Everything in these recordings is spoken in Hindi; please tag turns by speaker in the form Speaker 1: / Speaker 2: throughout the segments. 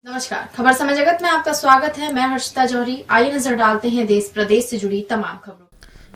Speaker 1: नमस्कार, खबर समय जगत में आपका स्वागत है। मैं हर्षिता जौहरी। आइए नजर डालते हैं देश प्रदेश से जुड़ी तमाम खबरों।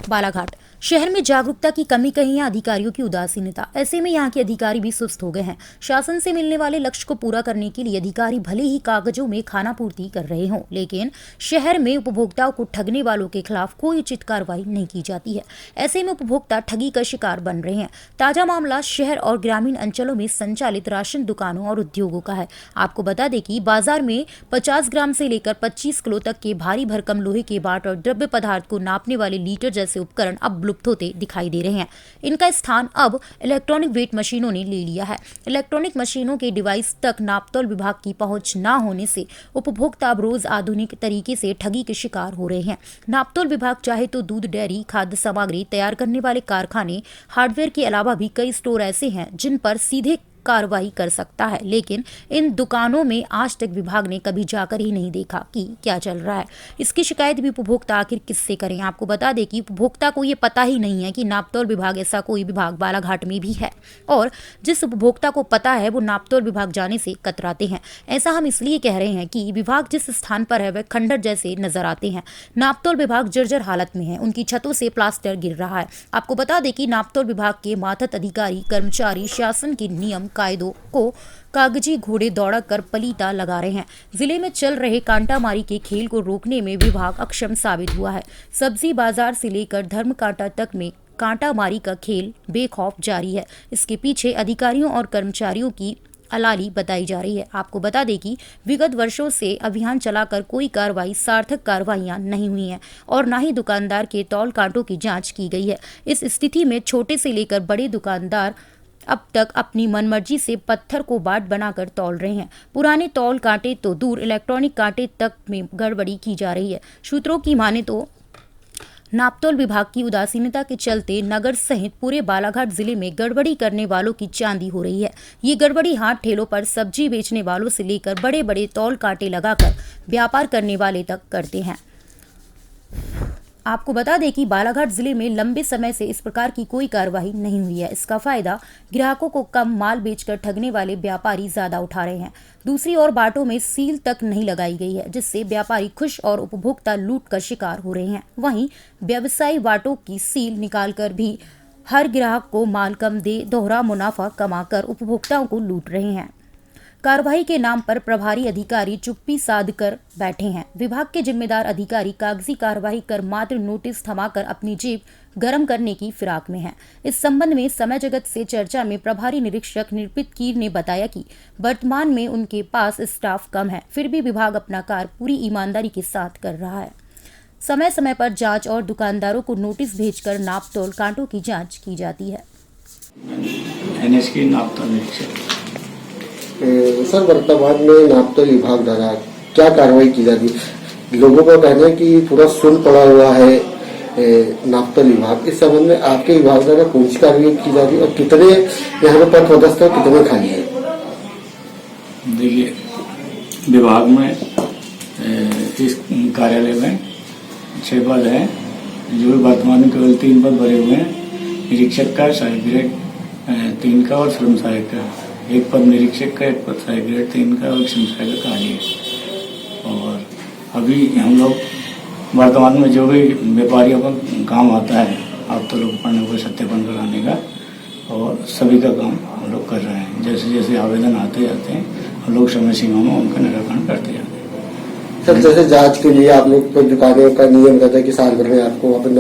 Speaker 2: बालाघाट शहर में जागरूकता की कमी कहीं या अधिकारियों की उदासीनता। ऐसे में यहाँ के अधिकारी भी सुस्त हो गए हैं। शासन से मिलने वाले लक्ष्य को पूरा करने के लिए अधिकारी भले ही कागजों में खाना पूर्ति कर रहे हों, लेकिन शहर में उपभोक्ताओं को ठगने वालों के खिलाफ कोई उचित कार्रवाई नहीं की जाती है। ऐसे में उपभोक्ता ठगी का शिकार बन रहे हैं। ताजा मामला शहर और ग्रामीण अंचलों में संचालित राशन दुकानों और उद्योगों का है। आपको बता दें कि बाजार में 50 ग्राम से लेकर 25 किलो तक के भारी भरकम लोहे के बाट और द्रव्य पदार्थ को नापने वाले लीटर जैसे उपकरण अब लुप्त होते दिखाई दे रहे हैं। इनका स्थान अब इलेक्ट्रॉनिक वेट मशीनों ने ले लिया है। इलेक्ट्रॉनिक मशीनों के डिवाइस तक नापतोल विभाग की पहुंच न होने से उपभोक्ता अब रोज आधुनिक तरीके से ठगी के शिकार हो रहे हैं। नापतोल विभाग चाहे तो दूध, डेयरी, खाद्य सामग्री तैयार करने वाले कारखाने, हार्डवेयर के अलावा भी कई स्टोर ऐसे हैं जिन पर सीधे कार्रवाई कर सकता है, लेकिन इन दुकानों में आज तक विभाग ने कभी जाकर ही नहीं देखा कि क्या चल रहा है। इसकी शिकायत भी उपभोक्ता आखिर किससे करें। आपको बता दें कि उपभोक्ता को ये पता ही नहीं है कि नापतोल विभाग ऐसा कोई विभाग बालाघाट में भी है, और जिस उपभोक्ता को पता है वो नापतोल विभाग जाने से कतराते हैं। ऐसा हम इसलिए कह रहे हैं कि विभाग जिस स्थान पर है वह खंडर जैसे नजर आते हैं। नापतोल विभाग जर्जर हालत में है, उनकी छतों से प्लास्टर गिर रहा है। आपको बता दें कि नापतोल विभाग के मातहत अधिकारी कर्मचारी शासन के नियम कायदों को कागजी घोड़े दौड़ा कर पलीता लगा रहे हैं। जिले में चल रहे कांटामारी के खेल को रोकने में विभाग अक्षम साबित हुआ है। सब्जी बाजार से लेकर धर्म कांटा तक में कांटामारी का खेल बेखौफ जारी है। इसके पीछे अधिकारियों और कर्मचारियों की अलाली बताई जा रही है। आपको बता दें कि विगत वर्षों से अभियान चलाकर कोई कार्रवाई, सार्थक कार्रवाइयां नहीं हुई हैं और न ही दुकानदार के तौल कांटों की जांच की गई है। इस स्थिति में छोटे से लेकर बड़े दुकानदार अब तक अपनी मनमर्जी से पत्थर को बाट बनाकर तौल रहे हैं। पुराने तौल कांटे तो दूर, इलेक्ट्रॉनिक कांटे तक में गड़बड़ी की जा रही है। सूत्रों की माने तो नापतोल विभाग की उदासीनता के चलते नगर सहित पूरे बालाघाट जिले में गड़बड़ी करने वालों की चांदी हो रही है। ये गड़बड़ी हाट ठेलों पर सब्जी बेचने वालों से लेकर बड़े बड़े तौल कांटे लगाकर व्यापार करने वाले तक करते हैं। आपको बता दें कि बालाघाट जिले में लंबे समय से इस प्रकार की कोई कार्रवाई नहीं हुई है। इसका फायदा ग्राहकों को कम माल बेचकर ठगने वाले व्यापारी ज्यादा उठा रहे हैं। दूसरी ओर बाटों में सील तक नहीं लगाई गई है, जिससे व्यापारी खुश और उपभोक्ता लूट का शिकार हो रहे हैं। वहीं व्यवसायी बाटों की सील निकालकर भी हर ग्राहक को माल कम दे दोहरा मुनाफा कमाकर उपभोक्ताओं को लूट रहे हैं। कार्रवाई के नाम पर प्रभारी अधिकारी चुप्पी साध कर बैठे हैं। विभाग के जिम्मेदार अधिकारी कागजी कार्रवाई कर मात्र नोटिस थमाकर अपनी जेब गर्म करने की फिराक में हैं। इस संबंध में समय जगत से चर्चा में प्रभारी निरीक्षक निर्पित कीर ने बताया कि वर्तमान में उनके पास स्टाफ कम है, फिर भी विभाग अपना कार्य पूरी ईमानदारी के साथ कर रहा है। समय समय पर जांच और दुकानदारों को नोटिस भेजकर नापतोल कांटों की जाँच की जाती है।
Speaker 3: सर, वर्तमान में नापतोल विभाग द्वारा क्या कार्रवाई की जा रही है? लोगों का कहना है कि पूरा सुन पड़ा हुआ है नापतोल विभाग। इस संबंध में आपके विभाग द्वारा कौन सी कार्रवाई की जा रही है और कितने यहाँ पे पद पदस्थ और कितने खाली है?
Speaker 4: देखिए, विभाग में इस कार्यालय में 6 पद हैं, जो वर्तमान में केवल 3 पद भरे हुए हैं। निरीक्षक का, सहायक ग्रेड 3 का और श्रम सहायक का। 1 पद निरीक्षक का, 1 पद सहायक ग्रेड 3 का और श्रम सहायक का खाली है। और अभी हम लोग वर्तमान में जो भी व्यापारियों का काम आता है, आप तो लोग पढ़ने को सत्यापन कराने का, और सभी का काम हम लोग कर रहे हैं। जैसे जैसे आवेदन आते जाते हैं हम लोग समय सीमा में उनका निराकरण करते जाते हैं।
Speaker 3: सर, जैसे जांच के लिए आप लोग को दुकानों का नियम रहता है कि साल भर में आपको अपने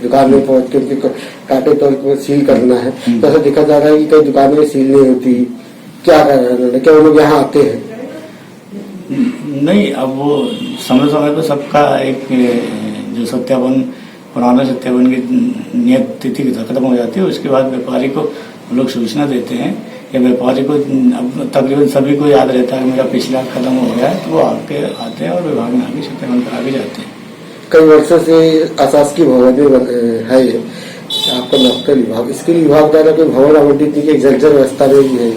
Speaker 3: दुकान में पहुंच के उनके कांटे तौल को सील करना है। तो ऐसा देखा जा रहा है कि कई दुकानों में सील नहीं होती। क्या कर रहे हैं? क्या वो लोग यहाँ आते हैं?
Speaker 4: नहीं, अब वो समय समय पर सबका एक जो सत्यापन, पुराना सत्यापन की नियत तिथि खत्म हो जाती है, उसके बाद व्यापारी को हम लोग सूचना देते हैं। या व्यापारी को अब तकरीबन सभी को याद रहता है कि मेरा पिछला खत्म हो गया है, तो वो आके आते हैं और विभाग में आगे सत्यापन करा के जाते हैं।
Speaker 3: कई वर्षों से अशासकीय भवन है आपका नापतोल विभाग। इसके लिए विभाग द्वारा कोई भवन आवंटित नहीं, एक जर्जर व्यवस्था में भी है?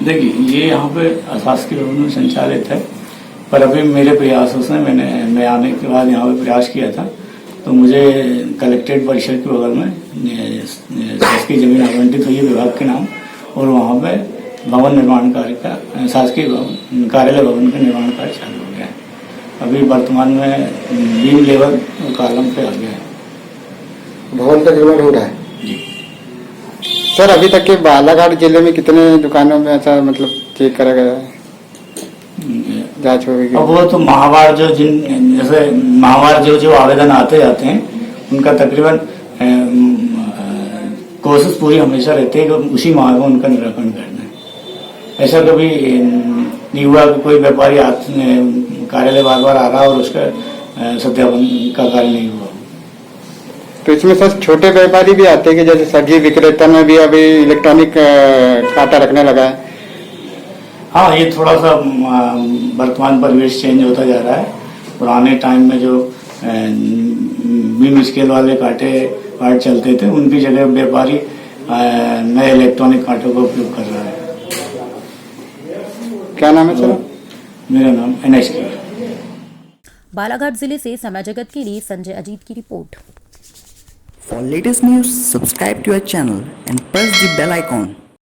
Speaker 3: देखिए,
Speaker 4: ये यहाँ पे अशासकीय भवन में संचालित है, पर अभी मेरे प्रयासों से मैं आने के बाद यहाँ पे प्रयास किया था, तो मुझे कलेक्ट्रेट परिसर के बगल में शासकीय जमीन आवंटित हुई है विभाग के नाम, और वहाँ पे भवन निर्माण कार्य का शासकीय भवन कार्यालय भवन का निर्माण कार्य चालू हो गया है। अभी वर्तमान में बीम लेवल कॉलम पे आ गया है।
Speaker 3: भवन का निर्माण हो रहा है।
Speaker 5: सर अभी तक के बालाघाट जिले में कितने दुकानों में ऐसा मतलब चेक करा गया है, जांच हो गई?
Speaker 4: अब वो तो माहवार जैसे माहवार जो आवेदन आते जाते हैं उनका तकरीबन कोशिश पूरी हमेशा रहती है कि उसी माह में उनका निराकरण करना है। ऐसा कभी नहीं हुआ कि कोई व्यापारी कार्यालय बार बार आ रहा और उसका सत्यापन का कार्य नहीं हुआ।
Speaker 5: तो इसमें सर छोटे व्यापारी भी आते हैं कि जैसे सब्जी विक्रेता में भी अभी इलेक्ट्रॉनिक कांटा रखने लगा है?
Speaker 4: हाँ, ये थोड़ा सा वर्तमान परिवेश चेंज होता जा रहा है। पुराने टाइम में जो बीम स्केल वाले कांटे चलते थे उनकी जगह व्यापारी नए इलेक्ट्रॉनिक कांटों का उपयोग कर रहा है।
Speaker 5: क्या नाम है सर?
Speaker 4: मेरा नाम NS है।
Speaker 2: बालाघाट जिले से समय जगत के लिए संजय अजीत की report.
Speaker 6: For latest news, subscribe to our channel and press the bell icon.